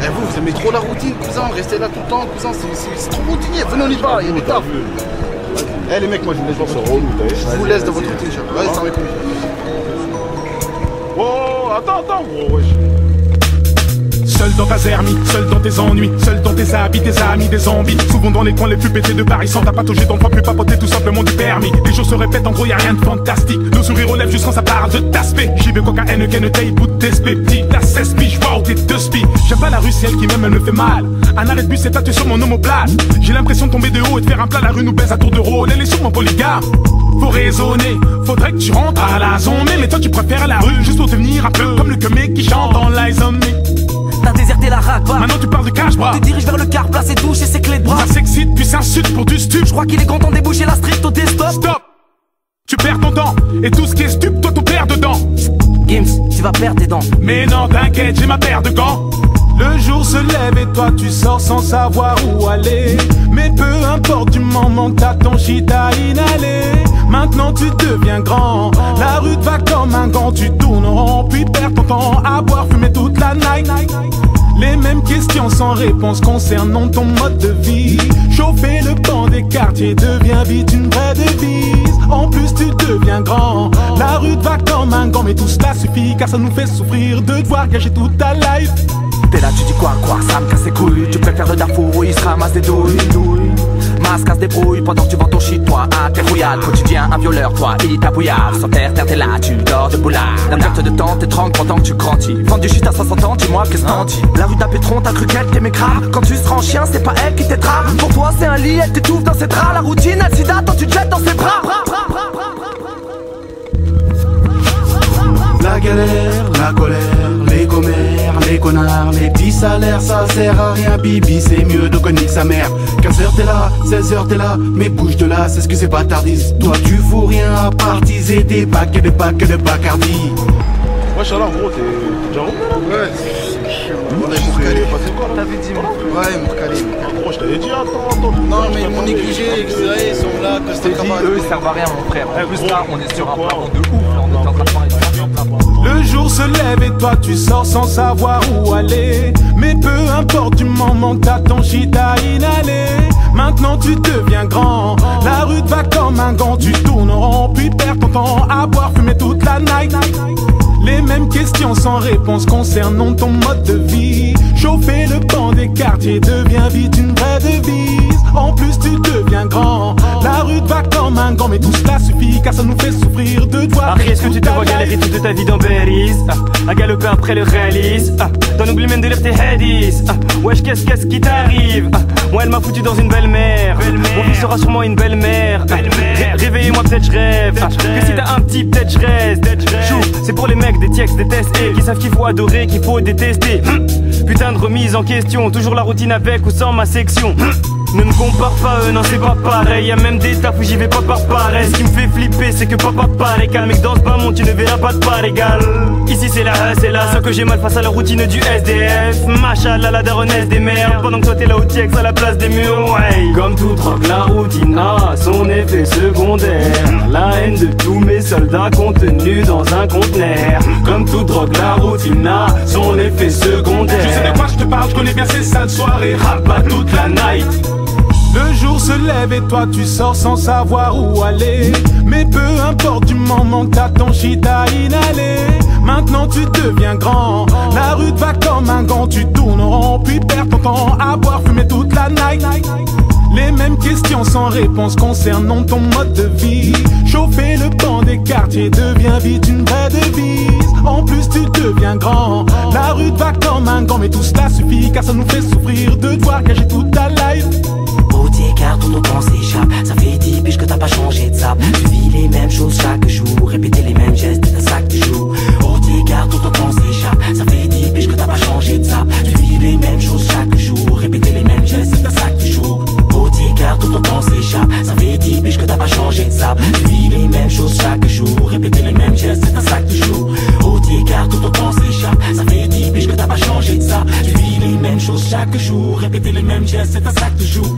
Eh vous aimez trop la routine, cousin, restez là tout le temps, cousin, c'est trop routinier, venez on y va, il y a des tafs. Eh les mecs, moi je vous laisse dans votre routine. Je vous laisse dans votre routine, chat. Vas-y, ça va couilles. Oh, attends, gros, wesh. Seul dans ta zermie, seul dans tes ennuis, seul dans tes habits, tes amis, des zombies. Souvent dans les coins les plus pétés de Paris, sans ta patauger dans le coin plus papoter, tout simplement du permis. Les jours se répètent, en gros y'a rien de fantastique. Nos sourires relèvent juste quand ça parle de t'aspect. J'y vais cocaïne, ken, taille, bout d'esprit. Petit, t'as 16 piges, wow, t'es 2 spies. J'aime pas la rue, c'est elle qui m'aime, elle me fait mal. Un arrêt de bus, c'est tatoué sur mon omoplate. J'ai l'impression de tomber de haut et de faire un plat, la rue nous baise à tour de rôle. Elle est sur mon polygame. Faut raisonner, faudrait que tu rentres à la zone. Mais toi tu préfères la rue, juste pour devenir un peu comme le mec qui chante dans l'Eyes on Me. T'as déserté la rack, Maintenant tu parles de cash, bras. Tu te diriges vers le car, place et douche et ses clés de bras. Ça s'excite puis s'insulte pour du stup. Je crois qu'il est content de déboucher la street au desktop. Stop. Tu perds ton temps, et tout ce qui est stup, toi tu perds dedans. Gims, tu vas perdre tes dents. Mais non t'inquiète, j'ai ma paire de gants. Le jour se lève et toi tu sors sans savoir où aller. Mais peu importe du moment que t'as ton shit à inhaler. Maintenant tu deviens grand, la rue te va comme un gant. Tu tournes en rond puis perds ton temps à boire, fumer toute la night. Les mêmes questions sans réponse concernant ton mode de vie. Chauffer le banc des quartiers devient vite une vraie devise. En plus tu deviens grand, la rue te va comme un gant. Mais tout cela suffit car ça nous fait souffrir de devoir gâcher toute ta life. T'es là, tu dis quoi, ça me casse les couilles. Tu préfères le Darfour où il se ramasse des douilles. Masque, casse des brouilles pendant que tu vends ton shit, toi, à tes rouillades. Quotidien, un violeur, toi, il t'abouillave. Sur terre, t'es là, tu dors debout là. La perte de temps, t'es tranquille pendant que tu grandis. Vends du shit à 60 ans, dis-moi qu'est-ce t'en dis. La rue d'Apétron, t'as cru qu'elle t'aimait grave. Quand tu seras en chien, c'est pas elle qui t'aidera. Pour toi, c'est un lit, elle t'étouffe dans ses draps. La routine, elle s'y date, quand tu te jettes dans ses bras. La galère, la colère, les commères, les connards, les petits salaires, ça sert à rien, bibi, c'est mieux de connaître sa mère. 15h t'es là, 16h t'es là, mais bouge de là, c'est ce que c'est bâtardise. Toi tu fous rien à partiser des paquets de Bacardi. Wesh alors gros, t'es déjà revenu là? Ouais, on a Mourkali. T'avais dit moi. Ouais, Mourkali. Gros, je t'avais dit, attends. Non, mais ils m'ont négligé, ils sont là, que c'était Eux ils servent à rien mon frère. En plus là on est sur un plan de ouf. Là on est en train de parler de le jour se lève et toi tu sors sans savoir où aller. Mais peu importe du moment que t'as ton shit à inhaler. Maintenant tu deviens grand, la rue te va comme un gant. Tu tournes en rond puis perds ton temps à boire, fumer toute la night. Les mêmes questions sans réponse concernant ton mode de vie. Chauffer le banc des quartiers devient vite une vraie devise. En plus tu deviens grand, la rue te va comme un gant. Mais tout cela suffit car ça nous fait souffrir de devoir. Après est-ce que tu te vois galérer toute ta vie dans Berries, à galoper après le réalise, t'en oublies même de lire tes headies. Wesh qu'est-ce qui t'arrive? Moi elle m'a foutu dans une belle-mère. Mon fils sera sûrement une belle-mère. Réveillez-moi peut-être je rêve. Que si t'as un petit peut-être je reste. Chou, c'est pour les mecs des TX, des tests et qui savent qu'il faut adorer, qu'il faut détester. Putain de remise en question, toujours la routine avec ou sans ma section. Ne me compare pas, non c'est pas pareil. Y'a même des tafs où j'y vais pas par pareil. Ce qui me fait flipper c'est que papa paraît calme. Mec dans ce bas monde tu ne verras pas de part égale. Ici c'est la sauf que j'ai mal face à la routine du SDF. Machallah la daronesse des mères. Pendant que toi t'es là au TX à la place des murs, ouais. Comme toute drogue la routine a son effet secondaire. La haine de tous mes soldats contenus dans un conteneur. Comme toute drogue la routine a son effet secondaire. Je sais de quoi je te parle, je connais bien ces sales soirées. Rap pas toute la night. Le jour se lève et toi tu sors sans savoir où aller. Mais peu importe du moment que t'as ton shit à inhaler. Maintenant tu deviens grand, la rue te va comme un gant. Tu tournes en rond puis perds ton temps à boire, fumer toute la night. Les mêmes questions sans réponse concernant ton mode de vie. Chauffer le banc des quartiers devient vite une vraie devise. En plus tu deviens grand, la rue te va comme un gant. Mais tout cela suffit car ça nous fait souffrir de devoir gâcher toute ta life. Routier car tout ton temps s'échappe. Ça fait 10 piges que t'as pas changé de sable. Tu vis les mêmes choses chaque jour, répéter les mêmes gestes, c'est ça que tu joues. Routier car tout ton temps s'échappe. Ça fait 10 piges que t'as pas changé de sable. Tu vis les mêmes choses chaque jour, répéter les mêmes gestes, c'est ça que tu joues. Routier car tout ton temps s'échappe. Ça fait 10 piges que t'as pas changé de sable. Tu vis les mêmes choses chaque jour, répéter les mêmes gestes, c'est ça que tu joues. Routier car tout ton temps s'échappe. Ça fait 10 piges que t'as pas changé de sable. Tu vis les mêmes choses chaque jour, répéter les mêmes gestes, c'est ça que tu joues.